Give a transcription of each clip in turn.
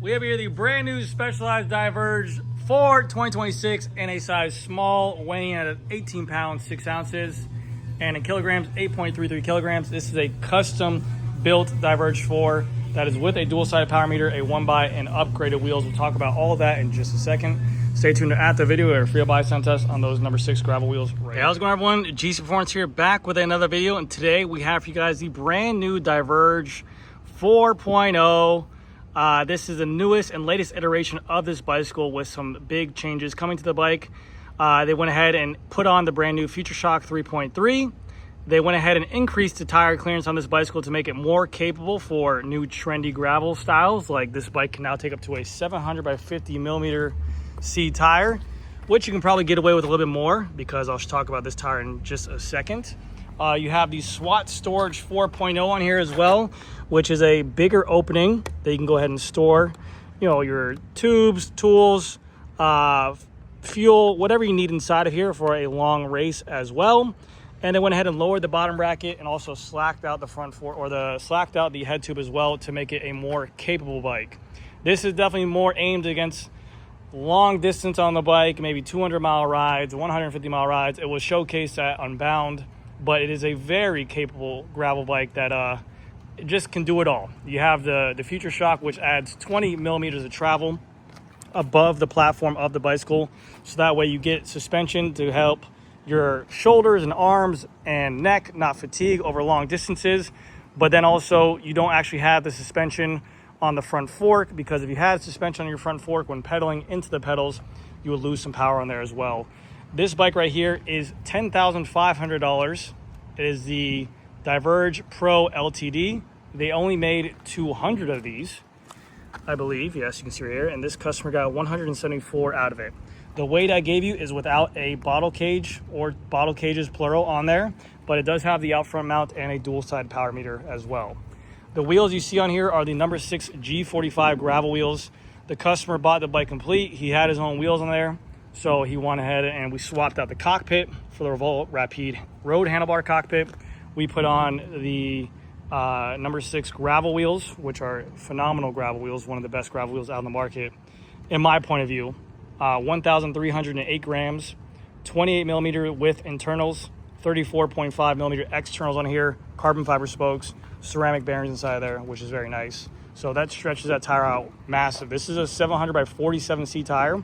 We have here the brand new Specialized Diverge for 2026 in a size small, weighing at 18 pounds, 6 ounces, and in kilograms, 8.33 kilograms. This is a custom built Diverge 4 that is with a dual-sided power meter, a 1x, and upgraded wheels. We'll talk about all of that in just a second. Stay tuned to at the video or free buy sent us on those number 6 gravel wheels. Hey, how's it going, everyone? GC Performance here, back with another video, and today we have for you guys the brand new Diverge 4.0. This is the newest and latest iteration of this bicycle with some big changes coming to the bike. They went ahead and put on the brand new Future Shock 3.3. They went ahead and increased the tire clearance on this bicycle to make it more capable for new trendy gravel styles. Like this bike can now take up to a 700 by 50 millimeter C tire, which you can probably get away with a little bit more because I'll talk about this tire in just a second. You have the SWAT Storage 4.0 on here as well, which is a bigger opening that you can go ahead and store, you know, your tubes, tools, fuel, whatever you need inside of here for a long race as well. And they went ahead and lowered the bottom bracket and also slacked out the front fork, or slacked out the head tube as well, to make it a more capable bike. This is definitely more aimed against long distance on the bike, maybe 200-mile rides, 150-mile rides. It was showcased at Unbound, but it is a very capable gravel bike that it just can do it all. You have the Future Shock, which adds 20 millimeters of travel above the platform of the bicycle, so that way you get suspension to help your shoulders and arms and neck not fatigue over long distances. But then also you don't actually have the suspension on the front fork, because if you had suspension on your front fork when pedaling into the pedals, you would lose some power on there as well. This bike right here is $10,500. It is the Diverge Pro LTD. They only made 200 of these, I believe. Yes, you can see right here. And this customer got 174 out of it. The weight I gave you is without a bottle cage, or bottle cages plural, on there, but it does have the out front mount and a dual side power meter as well. The wheels you see on here are the number 6 G45 gravel wheels. The customer bought the bike complete. He had his own wheels on there, so he went ahead and we swapped out the cockpit for the Revolt Rapide road handlebar cockpit. We put on the number 6 gravel wheels, which are phenomenal gravel wheels, one of the best gravel wheels out in the market, in my point of view. 1,308 grams, 28 millimeter width internals, 34.5 millimeter externals on here, carbon fiber spokes, ceramic bearings inside there, which is very nice. So that stretches that tire out massive. This is a 700 by 47C tire,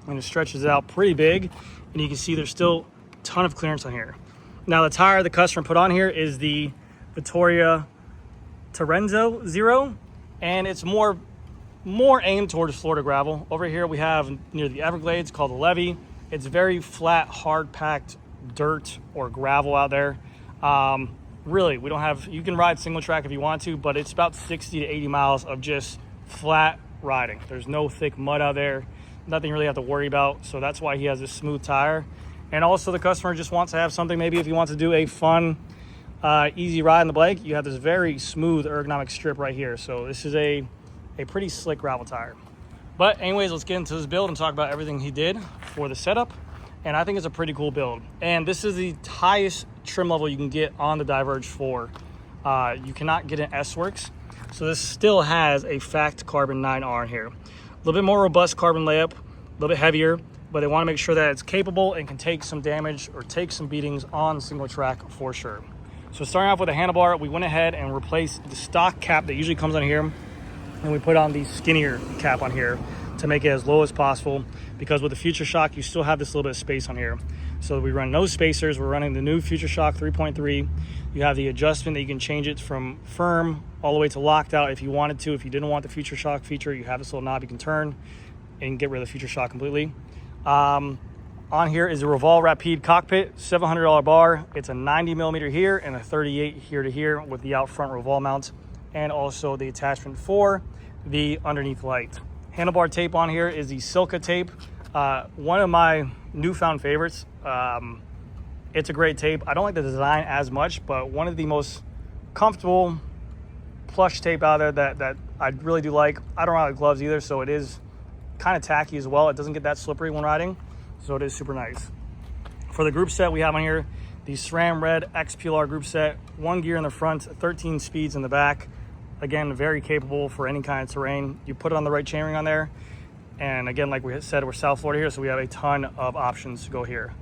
and it stretches it out pretty big, and you can see there's still a ton of clearance on here. Now the tire the customer put on here is the Vittoria Terenzo Zero, and it's more aimed towards Florida gravel. Over here we have near the Everglades called the Levee. It's very flat, hard packed dirt or gravel out there. Really, we don't have, you can ride single track if you want to, but it's about 60 to 80 miles of just flat riding. There's no thick mud out there, nothing really have to worry about. So that's why he has this smooth tire. And also the customer just wants to have something, maybe if he wants to do a fun, easy ride on the bike, you have this very smooth ergonomic strip right here. So this is a pretty slick gravel tire. But anyways, let's get into this build and talk about everything he did for the setup. And I think it's a pretty cool build. And this is the highest trim level you can get on the Diverge 4. You cannot get an S-Works. So this still has a Fact Carbon 9R in here. A little bit more robust carbon layup, a little bit heavier, but they want to make sure that it's capable and can take some damage or take some beatings on single track for sure. So starting off with a handlebar, we went ahead and replaced the stock cap that usually comes on here, and we put on the skinnier cap on here to make it as low as possible, because with the Future Shock you still have this little bit of space on here. So we run no spacers. We're running the new Future Shock 3.3. You have the adjustment that you can change it from firm all the way to locked out if you wanted to. If you didn't want the Future Shock feature, you have this little knob you can turn and get rid of the Future Shock completely. On here is a Revolt Rapide cockpit, $700 bar. It's a 90 millimeter here and a 38 here to here with the out front Revolt mount, and also the attachment for the underneath light. Handlebar tape on here is the Silca tape, one of my newfound favorites. It's a great tape. I don't like the design as much, but one of the most comfortable plush tape out there that I really do like. I don't like gloves either, so it is kind of tacky as well. It doesn't get that slippery when riding, so it is super nice. For the group set we have on here, the SRAM Red XPLR group set, 1 gear in the front, 13 speeds in the back, Again, very capable for any kind of terrain. You put it on the right chainring on there. And again, like we said, we're South Florida here, so we have a ton of options to go here.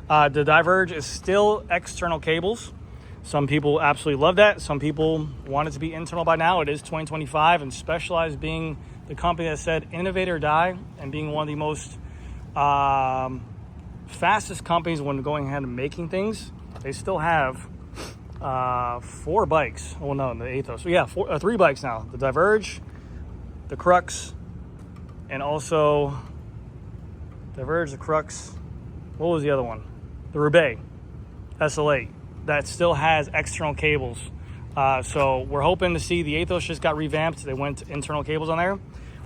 The Diverge is still external cables. Some people absolutely love that. Some people want it to be internal by now. It is 2025, and Specialized being the company that said innovate or die, and being one of the most fastest companies when going ahead and making things, they still have 4 bikes. Oh no, the Aethos. So yeah, 3 bikes now. The Diverge, the Crux, and also Diverge, the Crux. What was the other one? The Roubaix SL8 that still has external cables. So we're hoping to see the Aethos just got revamped. They went internal cables on there.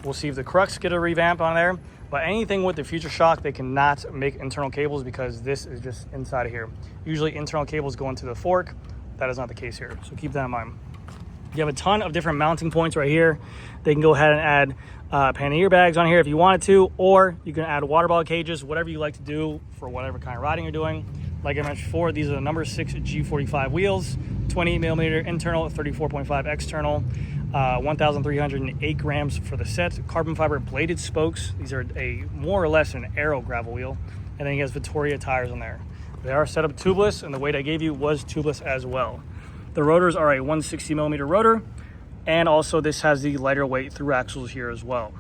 We'll see if the Crux get a revamp on there. But anything with the Future Shock, they cannot make internal cables because this is just inside of here. Usually internal cables go into the fork. That is not the case here. So keep that in mind. You have a ton of different mounting points right here. They can go ahead and add Panda earbags on here if you wanted to, or you can add water bottle cages, whatever you like to do for whatever kind of riding you're doing. Like I mentioned before, these are the number 6 G45 wheels, 28mm internal, 34.5 external, 1,308 grams for the set. Carbon fiber bladed spokes. These are a more or less an aero gravel wheel. And then he has Vittoria tires on there. They are set up tubeless, and the weight I gave you was tubeless as well. The rotors are a 160mm rotor, and also this has the lighter weight through axles here as well.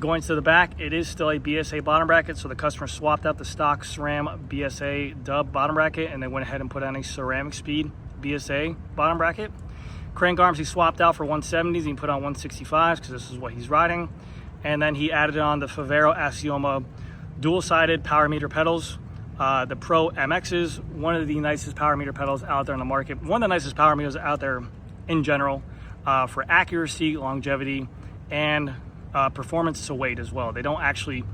Going to the back, it is still a BSA bottom bracket, so the customer swapped out the stock SRAM BSA dub bottom bracket, and they went ahead and put on a ceramic speed BSA bottom bracket. Crank arms he swapped out for 170s, and he put on 165s because this is what he's riding. And then he added on the Favero Axioma dual-sided power meter pedals. The Pro MXs, one of the nicest power meter pedals out there in the market. One of the nicest power meters out there in general for accuracy, longevity, and performance to weight as well. They don't actually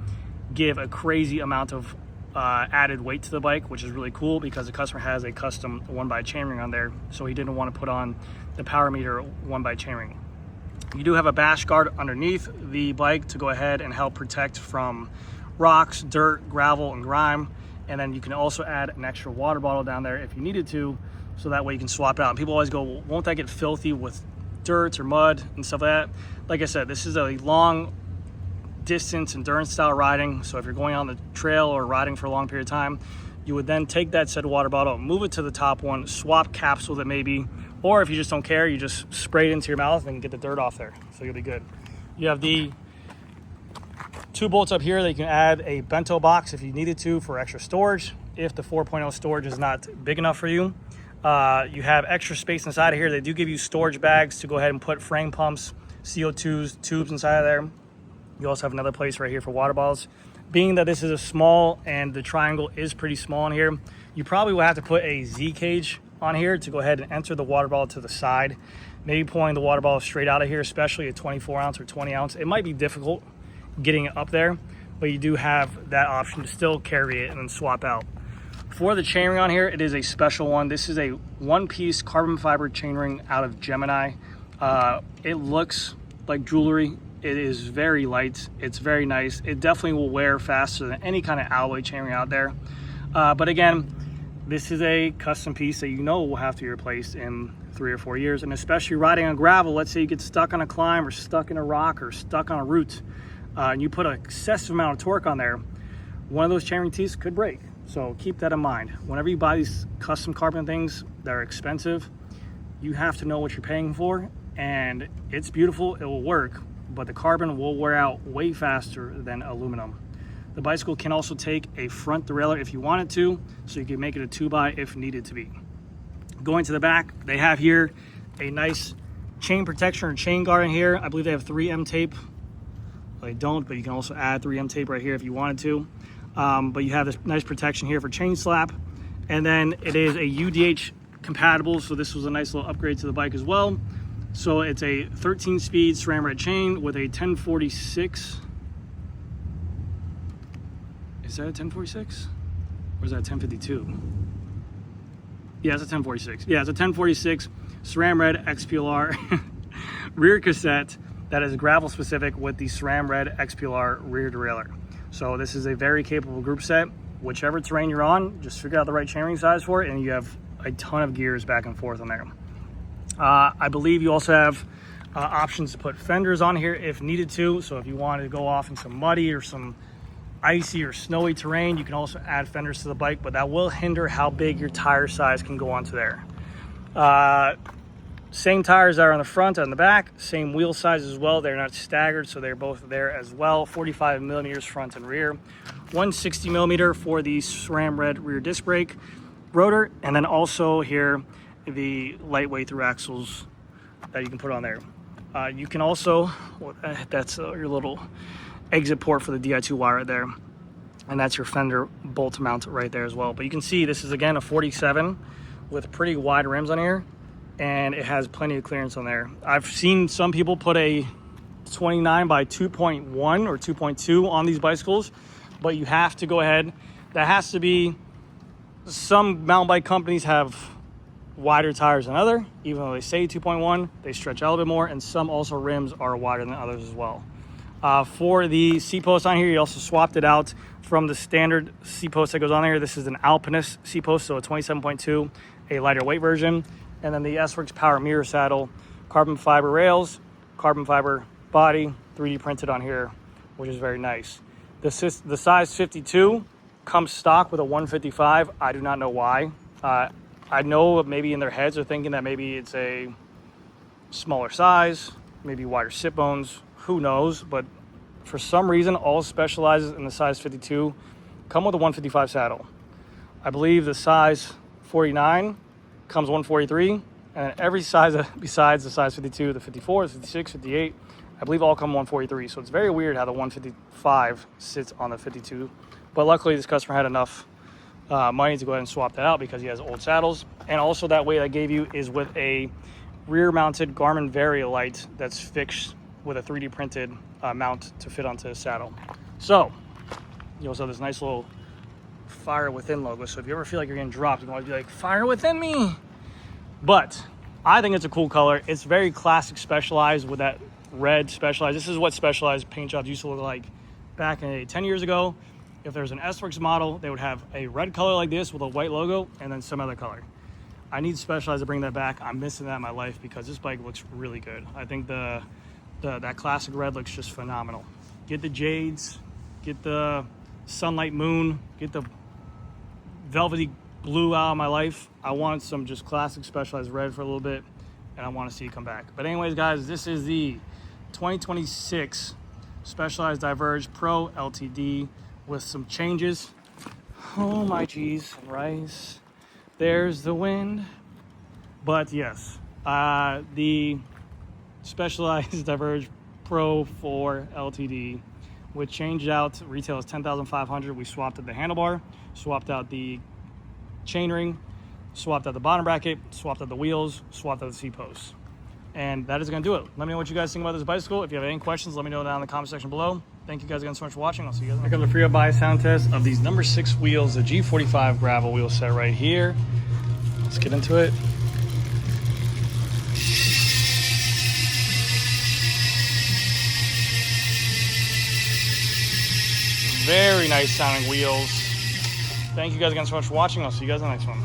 give a crazy amount of added weight to the bike, which is really cool because the customer has a custom 1x chainring on there, so he didn't want to put on the power meter 1x chainring. You do have a bash guard underneath the bike to go ahead and help protect from rocks, dirt, gravel, and grime. And then you can also add an extra water bottle down there if you needed to, so that way you can swap it out. And people always go, well, won't that get filthy with dirt or mud and stuff like that? Like I said, this is a long distance endurance style riding. So if you're going on the trail or riding for a long period of time, you would then take that said water bottle, move it to the top one, swap caps with it maybe, or if you just don't care, you just spray it into your mouth and get the dirt off there. So you'll be good. You have the 2 bolts up here that you can add a bento box if you needed to for extra storage. If the 4.0 storage is not big enough for you, you have extra space inside of here. They do give you storage bags to go ahead and put frame pumps, CO2s, tubes inside of there. You also have another place right here for water bottles. Being that this is a small and the triangle is pretty small in here, you probably will have to put a Z cage on here to go ahead and enter the water bottle to the side. Maybe pulling the water bottle straight out of here, especially a 24 ounce or 20 ounce. It might be difficult getting it up there, but you do have that option to still carry it and then swap out. For the chainring on here, it is a special one. This is a 1-piece carbon fiber chainring out of Gemini. It looks like jewelry. It is very light. It's very nice. It definitely will wear faster than any kind of alloy chainring out there. But again, this is a custom piece that you know will have to be replaced in 3 or 4 years. And especially riding on gravel, let's say you get stuck on a climb or stuck in a rock or stuck on a route, and you put an excessive amount of torque on there, one of those chainring teeth could break. So keep that in mind. Whenever you buy these custom carbon things that are expensive, you have to know what you're paying for, and it's beautiful, it will work, but the carbon will wear out way faster than aluminum. The bicycle can also take a front derailleur if you wanted to, so you can make it a 2x if needed to be. Going to the back, they have here a nice chain protection or chain guard in here. I believe they have 3M tape. They don't, but you can also add 3M tape right here if you wanted to. But you have this nice protection here for chain slap. And then it is a UDH compatible, so this was a nice little upgrade to the bike as well. So it's a 13-speed SRAM red chain with a 1046. Is that a 1046? Or is that a 1052? Yeah, it's a 1046. Yeah, it's a 1046 SRAM red XPLR rear cassette that is gravel specific with the SRAM red XPLR rear derailleur. So this is a very capable group set. Whichever terrain you're on, just figure out the right chainring size for it, and you have a ton of gears back and forth on there. I believe you also have Options to put fenders on here if needed to. So if you wanted to go off in some muddy or some icy or snowy terrain, you can also add fenders to the bike, but that will hinder how big your tire size can go onto there. Same tires that are on the front and the back, same wheel size as well. They're not staggered, so they're both there as well. 45 millimeters front and rear, 160 millimeter for the SRAM red rear disc brake rotor, and then also here the lightweight through axles that you can put on there. You can also, that's your little exit port for the Di2 wire right there, and that's your fender bolt mount right there as well. But you can see this is again a 47 with pretty wide rims on here, and it has plenty of clearance on there. I've seen some people put a 29 by 2.1 or 2.2 on these bicycles, but you have to go ahead. That has to be, some mountain bike companies have wider tires than other, even though they say 2.1, they stretch out a little bit more, and some also rims are wider than others as well. For the seat post on here, you also swapped it out from the standard seat post that goes on here. This is an Alpinist seat post, so a 27.2, a lighter weight version. And then the S-Works Power Mirror Saddle, carbon fiber rails, carbon fiber body, 3D printed on here, which is very nice. The size 52 comes stock with a 155. I do not know why. I know maybe in their heads they're thinking that maybe it's a smaller size, maybe wider sit bones, who knows, but for some reason all Specialized in the size 52 come with a 155 saddle. I believe the size 49 comes 143, and every size besides the size 52, the 54, the 56, 58, I believe all come 143. So it's very weird how the 155 sits on the 52, but luckily this customer had enough money to go ahead and swap that out because he has old saddles. And also that weight I gave you is with a rear mounted Garmin Varia light that's fixed with a 3D printed mount to fit onto the saddle. So you also have this nice little Fire Within logo, so if you ever feel like you're getting dropped, you can always be like, fire within me. But I think it's a cool color. It's very classic Specialized with that red Specialized. This is what Specialized paint jobs used to look like back in 10 years ago. If there's an S-Works model, they would have a red color like this with a white logo and then some other color. I need Specialized to bring that back. I'm missing that in my life because this bike looks really good. I think that classic red looks just phenomenal. Get the jades, get the sunlight moon, get the velvety blue out of my life. I want some just classic Specialized red for a little bit, and I want to see it come back. But anyways, guys, this is the 2026 Specialized Diverge Pro LTD with some changes. Oh my geez, rice. There's the wind. But yes, the Specialized Diverge Pro 4 LTD, which changed out, retail is $10,500. We swapped out the handlebar, swapped out the chainring, swapped out the bottom bracket, swapped out the wheels, swapped out the seat posts. And that is going to do it. Let me know what you guys think about this bicycle. If you have any questions, let me know down in the comment section below. Thank you guys again so much for watching. I'll see you guys next time. Here comes the free buy sound test of these number 6 wheels, the G45 gravel wheel set right here. Let's get into it. Very nice sounding wheels. Thank you guys again so much for watching. I'll see you guys in the next one.